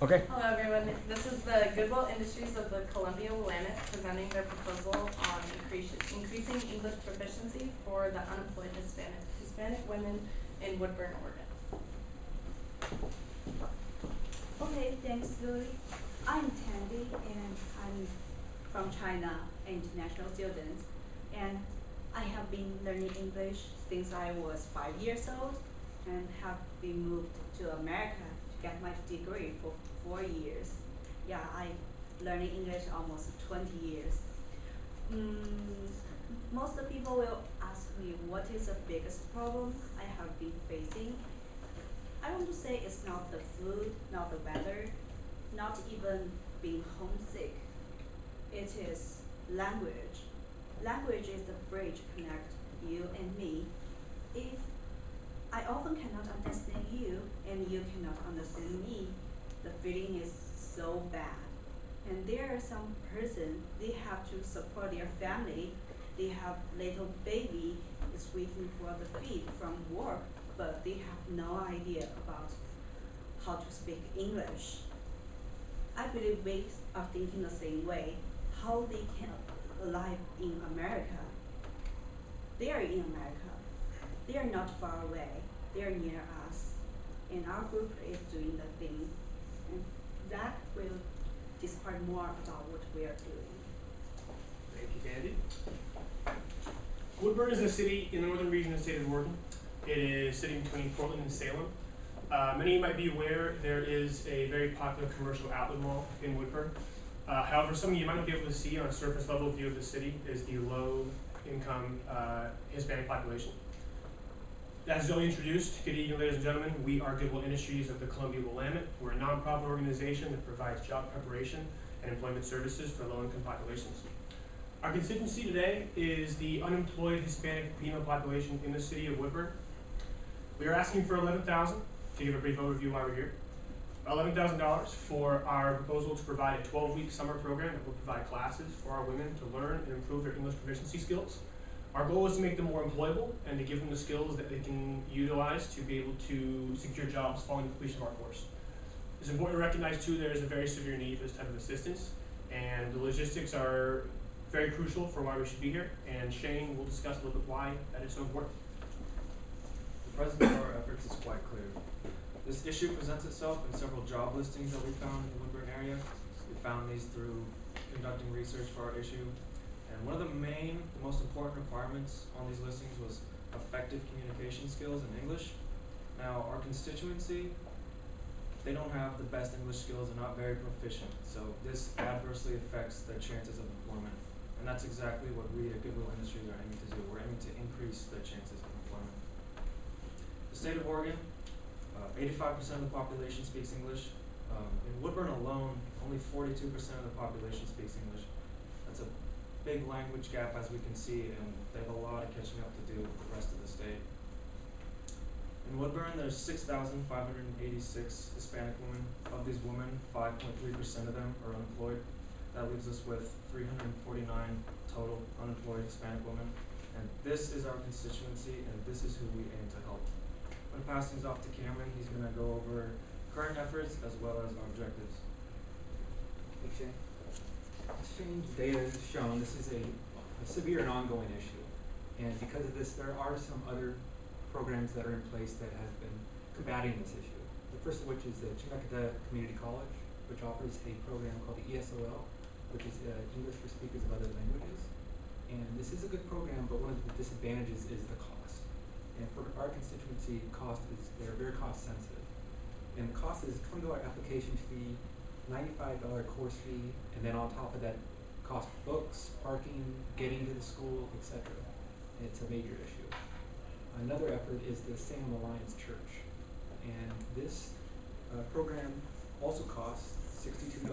Okay. Hello everyone, this is the Goodwill Industries of the Columbia Willamette presenting their proposal on increasing English proficiency for the unemployed Hispanic women in Woodburn, Oregon. Okay, thanks, Lily. I'm Tandy, and I'm from China, an international student, and I have been learning English since I was 5 years old, and have been moved to America to get my degree for 4 years. Yeah, I learning English almost 20 years. Most of the people will ask me what is the biggest problem I have been facing. I want to say it's not the food, not the weather, not even being homesick. It is language. Language is the bridge to connect you and me. If I often cannot understand you and you cannot understand me, the feeling is so bad. And there are some person, they have to support their family. They have little baby is waiting for the feed from work, but they have no idea about how to speak English. I believe we are thinking the same way, how they can live in America. They are in America. They are not far away. They are near us. And our group is doing the thing. And Zach will describe more about what we are doing. Thank you, Tandy. Woodburn is a city in the northern region of the state of Oregon. It is sitting between Portland and Salem. Many of you might be aware there is a very popular commercial outlet mall in Woodburn. However, some of you might not be able to see on a surface level view of the city is the low income Hispanic population. As Zoe introduced, good evening ladies and gentlemen, we are Goodwill Industries of the Columbia Willamette. We're a nonprofit organization that provides job preparation and employment services for low income populations. Our constituency today is the unemployed Hispanic female population in the city of Woodburn. We are asking for $11,000 to give a brief overview why we're here. $11,000 for our proposal to provide a 12-week summer program that will provide classes for our women to learn and improve their English proficiency skills. Our goal is to make them more employable and to give them the skills that they can utilize to be able to secure jobs following the completion of our course. It's important to recognize too there is a very severe need for this type of assistance, and the logistics are very crucial for why we should be here, and Shane will discuss a little bit why that is so important. The presence of our efforts is quite clear. This issue presents itself in several job listings that we found in the Woodburn area. We found these through conducting research for our issue. And one of the most important requirements on these listings was effective communication skills in English. Now, our constituency, they don't have the best English skills and not very proficient, so this adversely affects their chances of employment. And that's exactly what we at Goodwill Industries are aiming to do. We're aiming to increase their chances of employment. The state of Oregon, 85% of the population speaks English. In Woodburn alone, only 42% of the population speaks English. That's a big language gap, as we can see, and they have a lot of catching up to do with the rest of the state. In Woodburn, there's 6,586 Hispanic women. Of these women, 5.3% of them are unemployed. That leaves us with 349 total unemployed Hispanic women. And this is our constituency, and this is who we aim to help. I'm going to pass things off to Cameron. He's going to go over current efforts as well as our objectives. Thanks, Shane. As Shane's data has shown, this is a severe and ongoing issue. And because of this, there are some other programs that are in place that have been combating this issue. The first of which is the Chemeketa Community College, which offers a program called the ESOL, which is English for Speakers of Other Languages. And this is a good program, but one of the disadvantages is the cost. And for our constituency, they're very cost sensitive. And the cost is $20 application fee, $95 course fee, and then on top of that, cost books, parking, getting to the school, etc. It's a major issue. Another effort is the Salem Alliance Church. And this program also costs $62,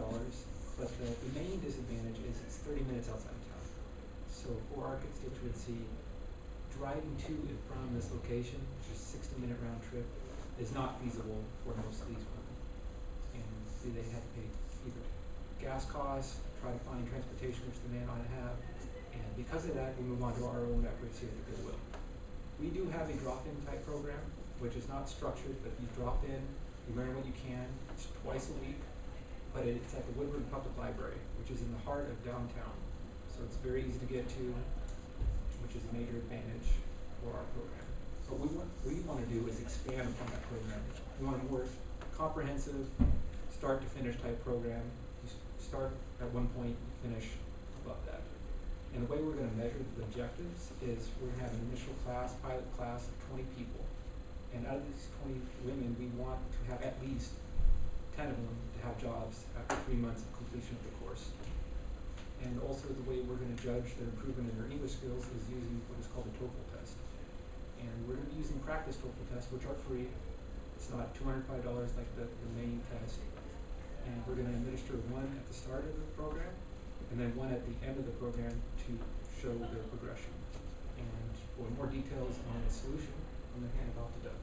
but the main disadvantage is it's 30 minutes outside of town. So for our constituency, driving to and from this location, which is a 60-minute round trip, is not feasible for most of these women. And so they have to pay either gas costs, try to find transportation, which they may not have. And because of that, we move on to our own efforts here at the Goodwill. We do have a drop-in type program, which is not structured, but you drop in, you learn what you can. It's twice a week. but it's at the Woodburn Public Library, which is in the heart of downtown. So it's very easy to get to, which is a major advantage for our program. But what we want to do is expand upon that program. We want a more comprehensive, start to finish type program. You start at one point, finish above that. And the way we're going to measure the objectives is we're going to have an initial class, pilot class of 20 people. And out of these 20 women, we want to have at least 10 of them to have jobs after 3 months of completion of the course. And also the way we're going to judge their improvement in their English skills is using what is called the TOEFL test. And we're going to be using practice TOEFL tests, which are free. It's not $205 like the main test. And we're going to administer one at the start of the program, and then one at the end of the program to show their progression. And for more details on the solution, I'm going to hand it off to Doug.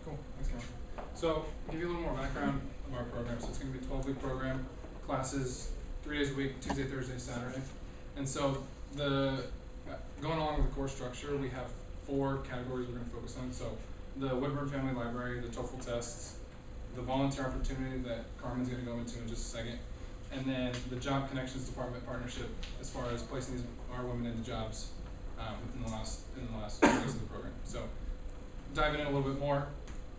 Cool, thanks, Cameron. So, give you a little more background of our program. So it's going to be a 12-week program, classes 3 days a week, Tuesday, Thursday, Saturday. And so, going along with the course structure, we have 4 categories we're going to focus on. So, the Woodburn Family Library, the TOEFL tests, the volunteer opportunity that Carmen's going to go into in just a second, and then the Job Connections Department partnership as far as placing our women into jobs within the last 2 weeks of the program. So, diving in a little bit more,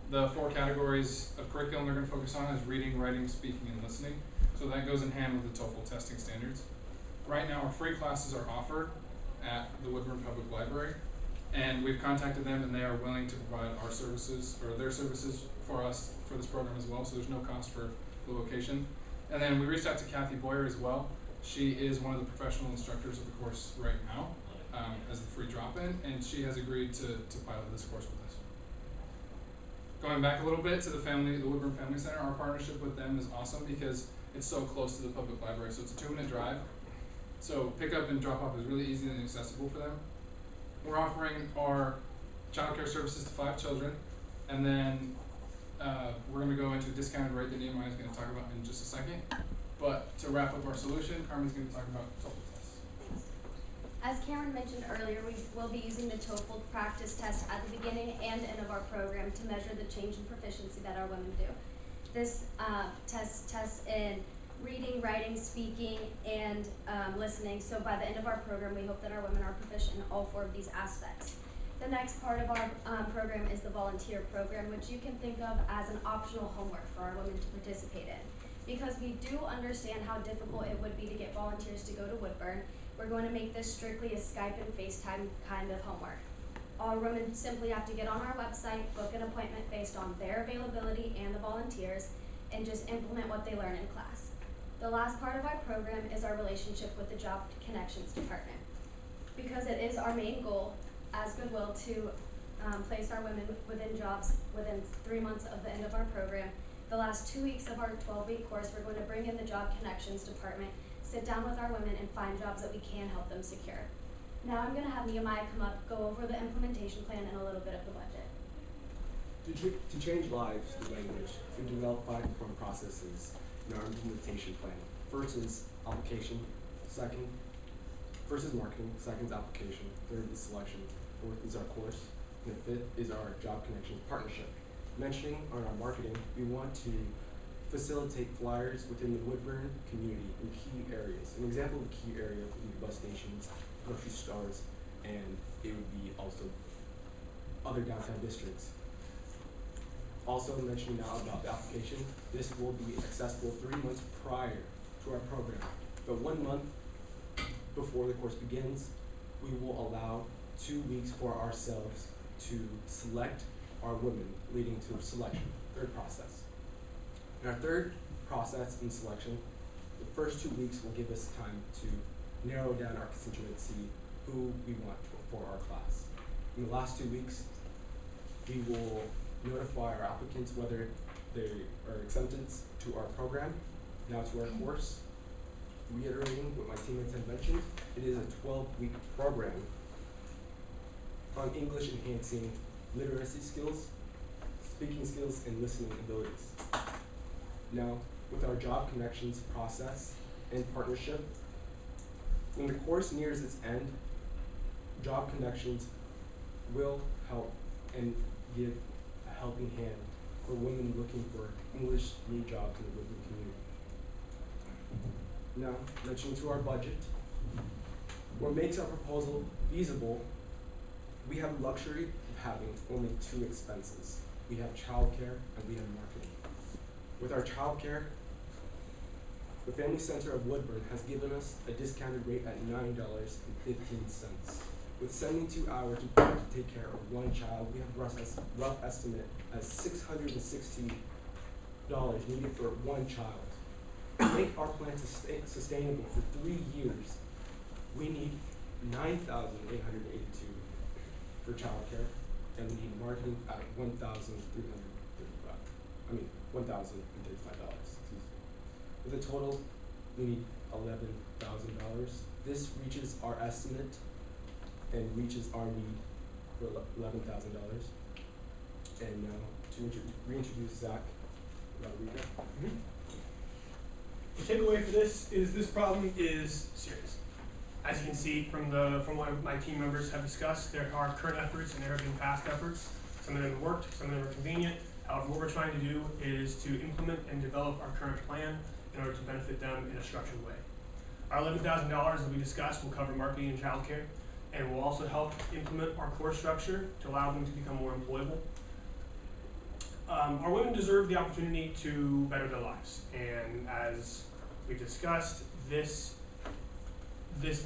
the 4 categories of curriculum they're going to focus on is reading, writing, speaking, and listening. So that goes in hand with the TOEFL testing standards. Right now, our free classes are offered at the Woodburn Public Library, and we've contacted them, and they are willing to provide our services, or their services for us for this program as well, so there's no cost for the location. And then we reached out to Kathy Boyer as well. She is one of the professional instructors of the course right now as the free drop-in, and she has agreed to pilot this course with us. Going back a little bit to the Woodburn Family Center, our partnership with them is awesome because it's so close to the public library. So it's a 2-minute drive. So pickup and drop off is really easy and accessible for them. We're offering our child care services to 5 children, and then we're going to go into a discounted rate that Nehemiah is going to talk about in just a second. But to wrap up our solution, Carmen's going to talk about TOEFL tests. As Cameron mentioned earlier, we will be using the TOEFL practice test at the beginning and end of our program to measure the change in proficiency that our women do. This tests in reading, writing, speaking, and listening. So by the end of our program, we hope that our women are proficient in all 4 of these aspects. The next part of our program is the volunteer program, which you can think of as an optional homework for our women to participate in. Because we do understand how difficult it would be to get volunteers to go to Woodburn, we're going to make this strictly a Skype and FaceTime kind of homework. Our women simply have to get on our website, book an appointment based on their availability and the volunteers, and just implement what they learn in class. The last part of our program is our relationship with the Job Connections Department. Because it is our main goal as Goodwill to place our women within jobs within 3 months of the end of our program, the last 2 weeks of our 12-week course, we're going to bring in the Job Connections Department, sit down with our women, and find jobs that we can help them secure. Now I'm going to have Nehemiah come up, go over the implementation plan and a little bit of the budget. To change lives through language, we develop 5 different processes in our implementation plan. First is application, first is marketing, second is application, third is selection, fourth is our course, and the 5th is our Job Connections partnership. Mentioning on our marketing, we want to facilitate flyers within the Woodburn community in key areas. An example of a key area would be bus stations, grocery stores, and it would be also other downtown districts. Also mentioning now about the application, this will be accessible 3 months prior to our program. But 1 month before the course begins, we will allow 2 weeks for ourselves to select our women, leading to selection, 3rd process. In our 3rd process in selection, the first 2 weeks will give us time to narrow down our constituency, who we want for our class. In the last 2 weeks, we will notify our applicants whether they are acceptance to our program, now to our course. Reiterating what my teammates had mentioned, it is a 12-week program on English enhancing literacy skills, speaking skills, and listening abilities. Now, with our Job Connections process and partnership, when the course nears its end, Job Connections will help and give a helping hand for women looking for English new jobs in the Woodburn community. Now, mentioning to our budget, what makes our proposal feasible, we have the luxury of having only two expenses. We have childcare and we have marketing. With our childcare, the Family Center of Woodburn has given us a discounted rate at $9.15. With 72 hours required to take care of one child, we have rough estimate as $660 needed for one child. To make our plan sustainable for 3 years, we need $9,882 for childcare, and we need marketing at $1,035. Excuse me. With a total, we need $11,000. This reaches our estimate and reaches our need for $11,000. And now to reintroduce Zach Rodriguez. The takeaway for this problem is serious. As you can see from what my team members have discussed, there are current efforts and there have been past efforts. Some of them have worked, some of them are convenient. However, what we're trying to do is to implement and develop our current plan in order to benefit them in a structured way. Our $11,000 that we discussed will cover marketing and childcare, and will also help implement our course structure to allow them to become more employable. Our women deserve the opportunity to better their lives, and as we've discussed, this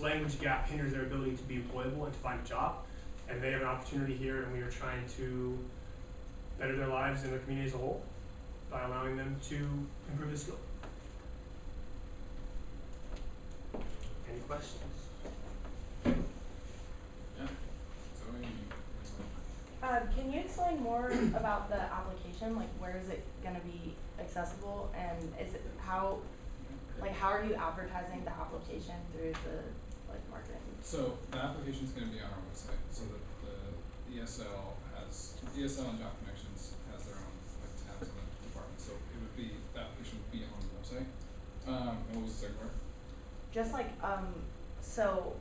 language gap hinders their ability to be employable and to find a job, and they have an opportunity here, and we are trying to better their lives and their community as a whole by allowing them to improve the skill. Any questions? Yeah. Zoe, Can you explain more about the application? Like, where is it gonna be accessible, and is it how are you advertising the application through the marketing? So the application is going to be on our website. So the ESL and Job Connections has their own tabs on the department. So the application would be on the website. And what was the second part? Just so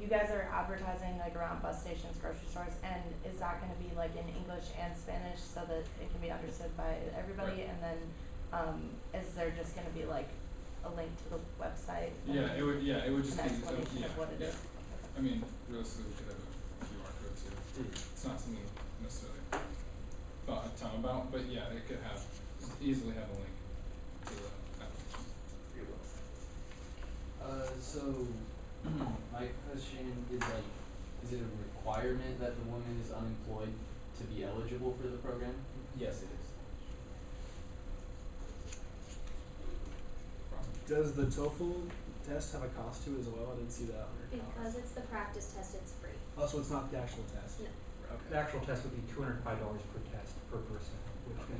you guys are advertising around bus stations, grocery stores, and is that gonna be in English and Spanish so that it can be understood by everybody? Right. And then is there just gonna be a link to the website? Yeah, it would just an be explanation of what it is? I mean, realistically, we could have a QR code too. It's not something necessarily thought a ton about, but yeah, it could easily have a link to the application. So my question is is it a requirement that the woman is unemployed to be eligible for the program? Yes, it is. Does the TOEFL test have a cost to it as well? I didn't see that on your Because comments. it's the practice test, it's free. Oh, so it's not the actual test? No. Okay. The actual test would be $205 per test per person, which we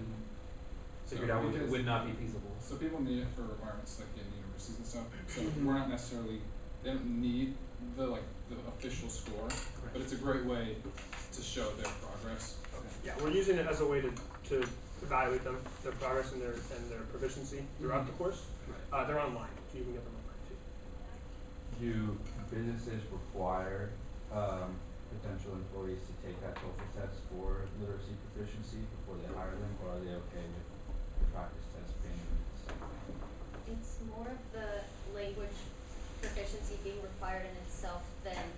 figured So out because- would not be feasible. So people need it for requirements like in universities and stuff. So we're not necessarily, they don't need the official score, but it's a great way to show their progress. Yeah, we're using it as a way to evaluate them, their progress and their proficiency throughout the course. They're online, so you can get them online too. Do businesses require potential employees to take that TOEFL test for literacy proficiency before they hire them, or are they okay with the practice test being the same thing? It's more of the language proficiency being required in itself than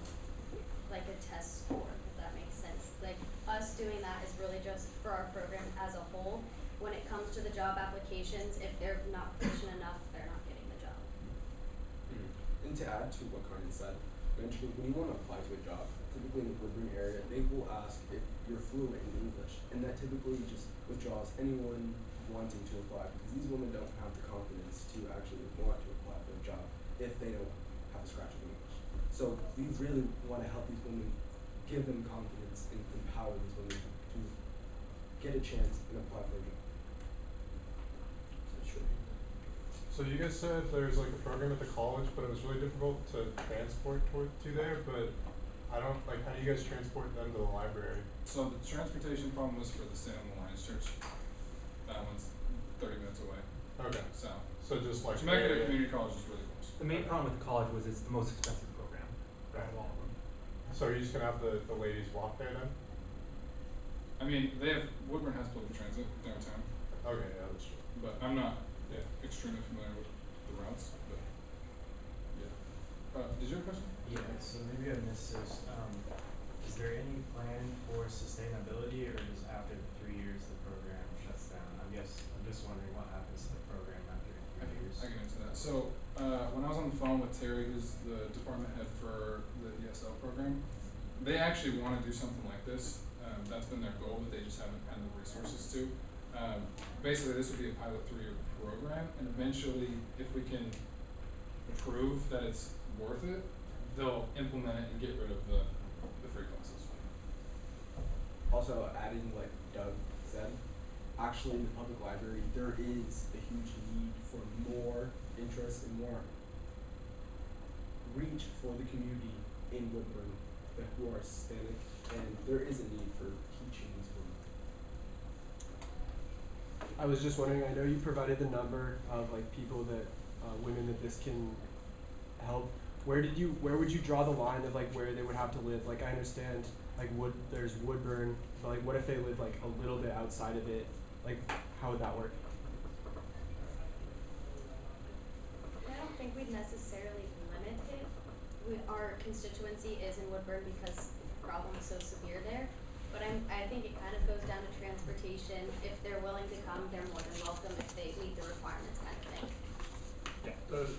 a test score, if that makes sense. Us doing that is really just for our program as a whole. When it comes to the job applications, if they're not proficient enough, they're not getting the job. And to add to what Carmen said, when you want to apply to a job, typically in the Woodburn area, they will ask if you're fluent in English, and that typically just withdraws anyone wanting to apply, because these women don't have the confidence to actually want to apply for a job if they don't have a scratch of English. So we really want to help these women, give them confidence, and empower these women to get a chance and apply for a job. So you guys said there's a program at the college, but it was really difficult to transport to there, but I don't, how do you guys transport them to the library? So the transportation problem was for the Salem Alliance Church. That one's 30 minutes away. Okay. South. So just Temecula Community College is really close. The main problem with the college was it's the most expensive program out of all of them. So you're just gonna have the ladies walk there then? I mean, Woodburn has public transit downtown, Okay, yeah, that's true. but I'm not extremely familiar with Did you have a question? Yeah, so maybe I missed this. Is there any plan for sustainability, or just after 3 years the program shuts down? I'm just wondering what happens to the program after 3 years. I can answer that. So, when I was on the phone with Terry, who's the department head for the ESL program, they actually want to do something like this. That's been their goal, but they just haven't had the resources to. Basically, this would be a pilot 3-year program, and eventually, if we can prove that it's worth it, they'll implement it and get rid of the free classes. Also, adding like Doug said, actually in the public library, there is a huge need for more interest and more reach for the community in Woodburn who are Hispanic, and there is a need for teaching these women. I was just wondering, I know you provided the number of like people that, women that this can help. Where would you draw the line of like where they would have to live? Like I understand like there's Woodburn, but like what if they live like a little bit outside of it? Like how would that work? I don't think we'd necessarily limit it. Our constituency is in Woodburn because the problem is so severe there. But I think it kind of goes down to transportation. If they're willing to come, they're more than welcome if they meet the requirements kind of thing. Yeah,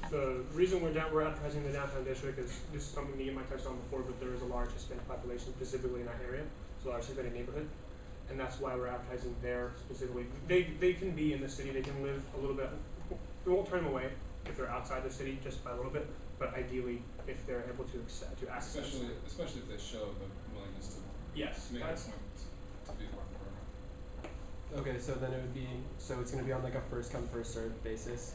the reason we're advertising the downtown district is this is something me and Mike touched on before, but there is a large Hispanic population specifically in that area. It's a large Hispanic neighborhood, and that's why we're advertising there specifically. They can be in the city. They can live a little bit. We won't turn them away if they're outside the city just by a little bit, but ideally if they're able to access. Especially if they show the willingness to. Yes, make that's a point to be part of the program. Okay, so then it would be, so it's going to be on like a first come first served basis.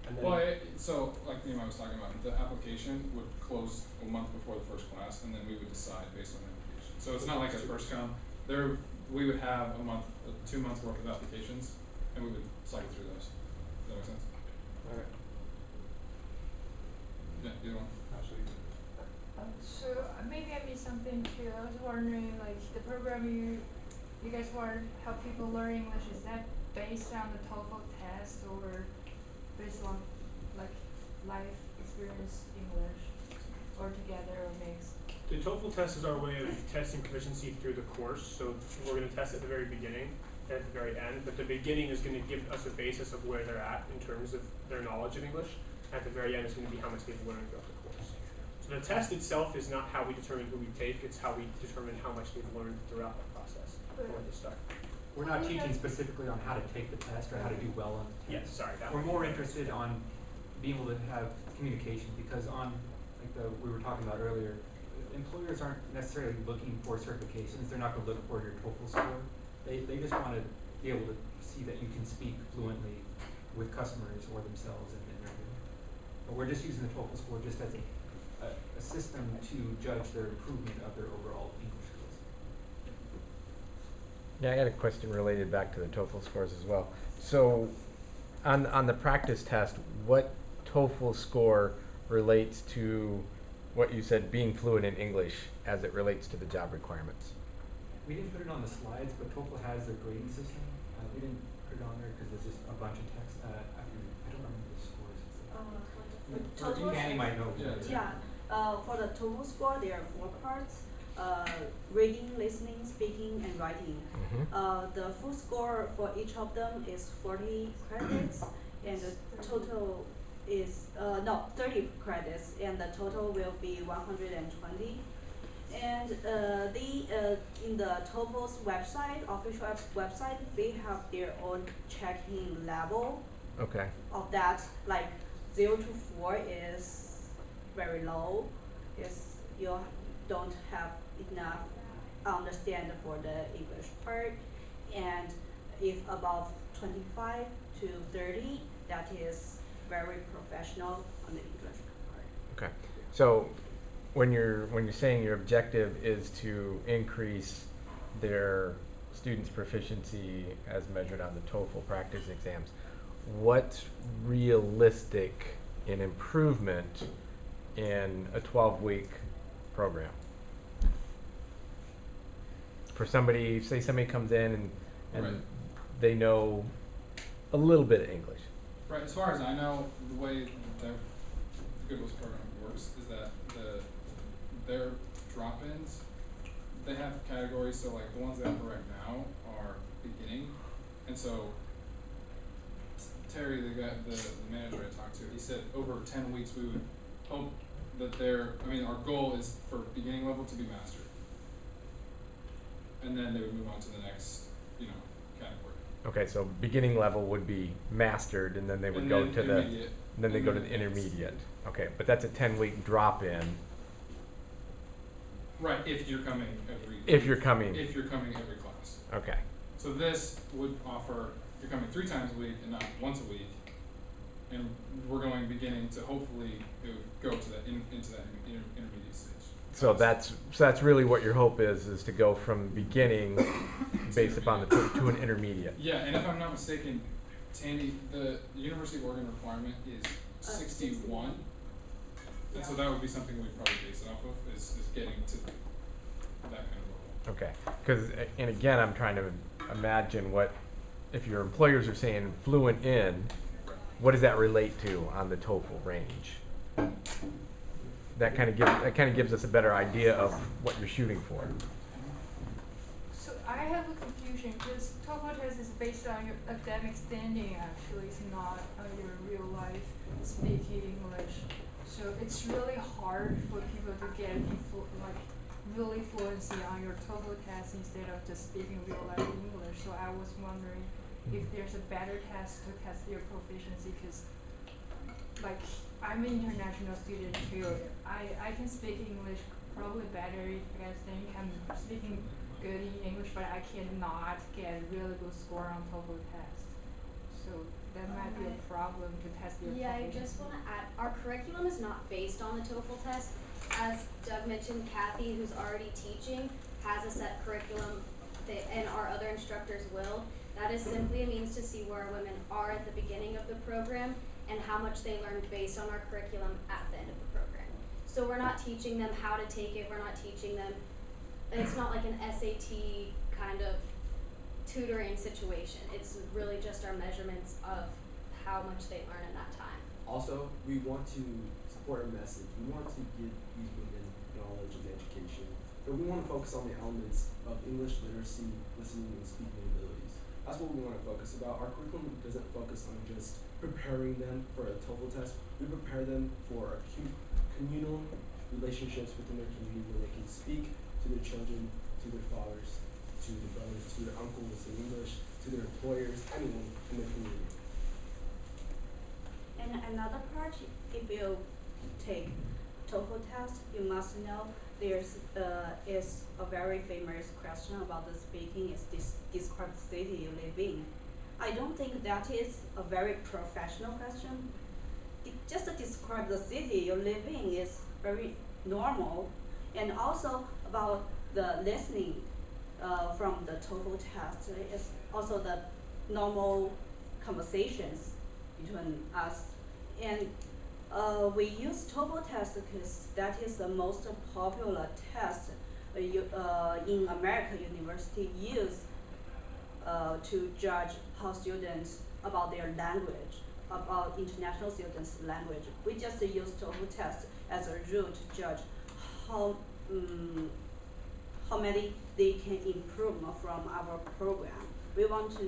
And then Well, so like Nehemiah was talking about, the application would close a month before the first class, and then we would decide based on the application. So it's not like a first come. We would have 2 months worth of applications, and we would cycle through those. Does that make sense? all right. Yeah, either one. So maybe I missed something too. I was wondering, like the program you guys want to help people learn English, is that based on the TOEFL test or based on like life experience English, or together or mixed? The TOEFL test is our way of testing proficiency through the course. So we're going to test at the very beginning and at the very end. But the beginning is going to give us a basis of where they're at in terms of their knowledge of English. At the very end is going to be how much they've learned throughout the course. So the test itself is not how we determine who we take, it's how we determine how much they've learned throughout the process before they start. We're not teaching specifically on how to take the test or how to do well on the test. Yes, sorry. We're more interested on being able to have communication, because on, like we were talking about earlier, employers aren't necessarily looking for certifications. They're not going to look for your TOEFL score. They just want to be able to see that you can speak fluently with customers or themselves and everything. But we're just using the TOEFL score just as a system to judge their improvement of their overall English skills. Yeah, I got a question related back to the TOEFL scores as well. So on the practice test, what TOEFL score relates to what you said, being fluent in English as it relates to the job requirements? We didn't put it on the slides, but TOEFL has their grading system. We didn't put it on there because there's just a bunch of text. I don't remember the scores. Annie might know. Yeah. For the TOEFL score, there are 4 parts: reading, listening, speaking, and writing. The full score for each of them is 40 credits, and the total is 30 credits, and the total will be 120. And in the TOEFL's website, official website, they have their own checking level. Okay. Of that, like 0 to 4 is very low. Is you don't have enough understand for the English part, and if above 25 to 30, that is very professional on the English part. Okay. So when you're saying your objective is to increase their students' proficiency as measured on the TOEFL practice exams, what's realistic in improvement in a 12-week program? For somebody, say somebody comes in and Right. they know a little bit of English. Right, as far as I know, the way the Goodwill's program works is that their drop-ins, they have categories, so like the ones they offer right now are beginning, and so Terry, the manager I talked to, he said over 10 weeks we would hope that our goal is for beginning level to be mastered. And then they would move on to the next, category. Okay, so beginning level would be mastered, and then they would go to the, intermediate, then they and go to then the advanced. intermediate. Okay, but that's a 10-week drop-in. Right, if you're coming every If you're coming. If you're coming every class. Okay. So this would offer, you're coming 3 times a week and not once a week. And we're going beginning to hopefully it would go to that into that intermediate stage. So that's really what your hope is to go from beginning based upon the to an intermediate. Yeah, and if I'm not mistaken, Tandy, the University of Oregon requirement is 61. And so that would be something we'd probably base it off of, is getting to that kind of level. Okay, because, and again, I'm trying to imagine what, if your employers are saying fluent in, what does that relate to on the TOEFL range? That kind of gives us a better idea of what you're shooting for. So I have a confusion because TOEFL test is based on your academic standing. Actually, it's not on your real life speaking English. So it's really hard for people to get really fluency on your TOEFL test instead of just speaking real life English. So I was wondering if there's a better test to test your proficiency, because I'm an international student too. I can speak English probably better if I think I'm speaking good in English, but I cannot get a really good score on TOEFL test. So that might be a problem to test your Yeah, I proficiency. just want to add, our curriculum is not based on the TOEFL test. As Doug mentioned, Kathy, who's already teaching, has a set curriculum, and our other instructors will. That is simply a means to see where our women are at the beginning of the program and how much they learned based on our curriculum at the end of the program. So we're not teaching them how to take it, we're not teaching them, it's not like an SAT kind of tutoring situation. It's really just our measurements of how much they learn in that time. Also, we want to support our message. We want to give these women knowledge and education, but we want to focus on the elements of English literacy, listening, and speaking abilities. That's what we want to focus about. Our curriculum doesn't focus on just preparing them for a TOEFL test. We prepare them for acute communal relationships within their community where they can speak to their children, to their fathers, to their brothers, to their uncles in English, to their employers, anyone in the community. And another part, if you take TOEFL test, you must know there's is a very famous question about the speaking is describe the city you live in. I don't think that is a very professional question. Just to describe the city you live in is very normal. And also about the listening from the TOEFL test is also the normal conversations between us. And we use TOEFL test because that is the most popular test in American university use to judge how students about their language, about international students' language. We just use TOEFL test as a rule to judge how many they can improve from our program. We want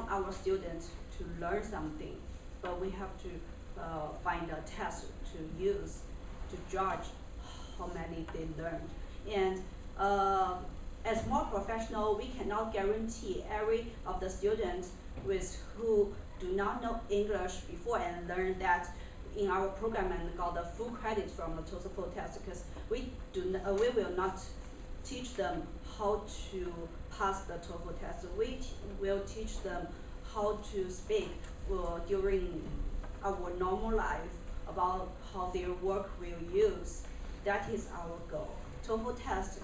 our students to learn something, but we have to find a test to use to judge how many they learned. And as more professional, we cannot guarantee every of the students who do not know English before and learn that in our program and got the full credit from the TOEFL test, because we will not teach them how to pass the TOEFL test. We will teach them how to speak during our normal life, about how their work will use. That is our goal. TOEFL test,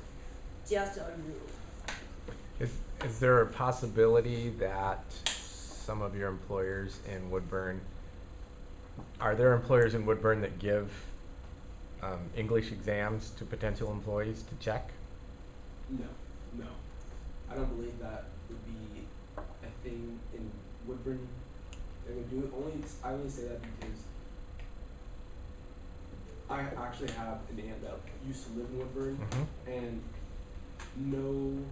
just a rule. Is there a possibility that some of your employers in Woodburn, are there employers in Woodburn that give English exams to potential employees to check? No. I don't believe that would be a thing in Woodburn. They would do it I only say that because I actually have an aunt that used to live in Woodburn, Mhm. and no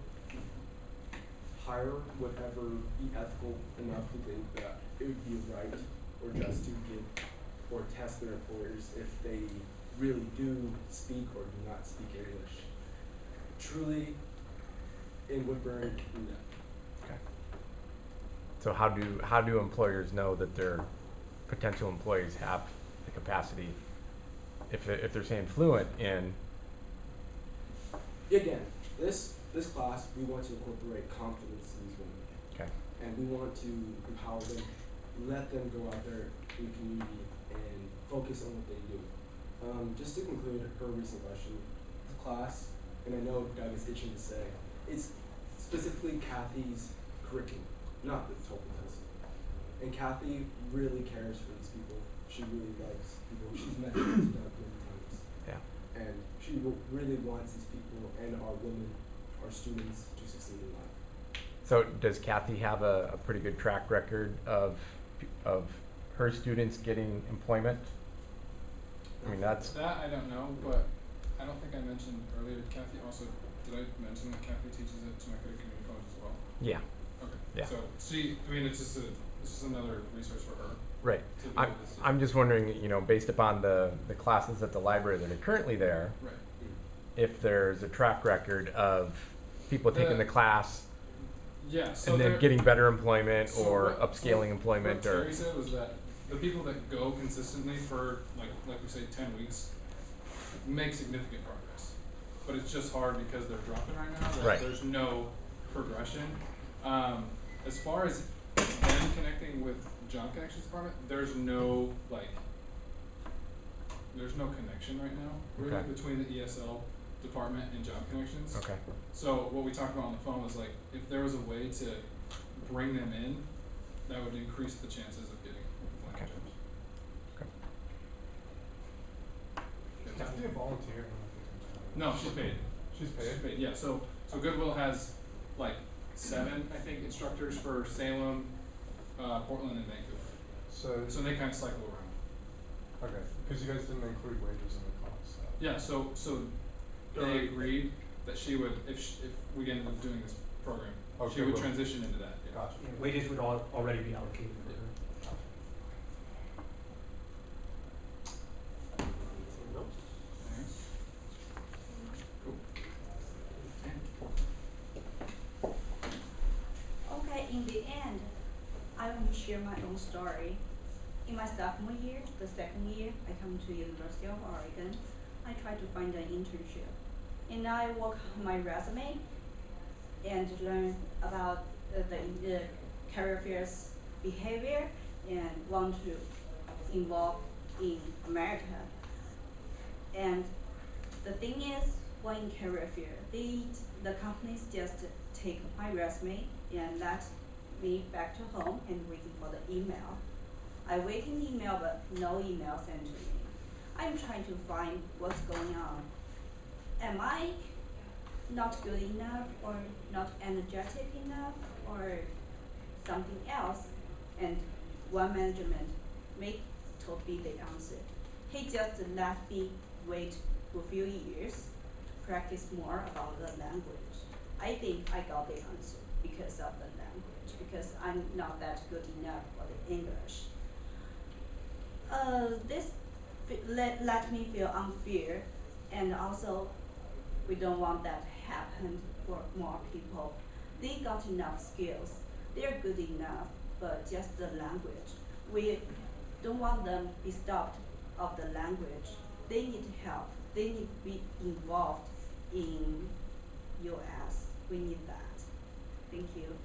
hire would ever be ethical enough to think that it would be right or just to give or test their employers if they really do speak or do not speak English. Truly, in Woodburn, no. Okay. So how do employers know that their potential employees have the capacity, if they're saying fluent in? Again, this class, we want to incorporate confidence in these women. Okay. And we want to empower them, let them go out there in the community and focus on what they do. Just to conclude her recent question, the class, and I know Doug is itching to say, it's specifically Kathy's curriculum, not the TOEFL test. And Kathy really cares for these people. She really loves people. She's met with Doug many times. Yeah. And she really wants these people and our women, our students, to succeed in life. So does Kathy have a pretty good track record of her students getting employment? I mean, that's. That I don't know, but I don't think I mentioned earlier, Kathy also, did I mention that Kathy teaches at Temecula Community College as well? Yeah. Okay. Yeah. So it's just another resource for her. Right. To be I'm, able to see. I'm just wondering, based upon the classes at the library that are currently there, Right. if there's a track record of people taking the class Yeah, so and then there- getting better employment so or what- upscaling so employment what or. Terry said was that the people that go consistently for like we say 10 weeks make significant progress, but it's just hard because they're dropping right now. That Right. There's no progression. As far as them connecting with Job Connections Department, there's no connection right now really Okay. between the ESL department and Job Connections. Okay. So what we talked about on the phone was if there was a way to bring them in, that would increase the chances of getting employment Okay. jobs. Is Kathy a volunteer? No, she's paid. She's paid? Yeah, so Goodwill has 7, I think, instructors for Salem, Portland, and Vancouver. So they kind of cycle around. Okay, because you guys didn't include wages in the cost. Yeah, so they agreed that she would, if we ended up doing this program, Okay, she would well, transition into that. Yeah. Gotcha. Yeah, wages would already be allocated for her. Okay, in the end, I want to share my own story. In my sophomore year, the second year, I come to University of Oregon. I try to find an internship. And I work on my resume and learn about the career fairs behavior and want to involve in America. And the thing is, when in career fair, the companies just take my resume and let me back to home and waiting for the email. I wait in email, but no email sent to me. I'm trying to find what's going on. Am I not good enough or not energetic enough or something else? And one management told me the answer. He just let me wait for a few years, practice more about the language. I think I got the answer because of the language, because I'm not that good enough for the English. This let me feel unfair, and also we don't want that to happen for more people. They got enough skills, they're good enough, but just the language. We don't want them to be stopped of the language. They need help. They need to be involved in US. We need that. Thank you.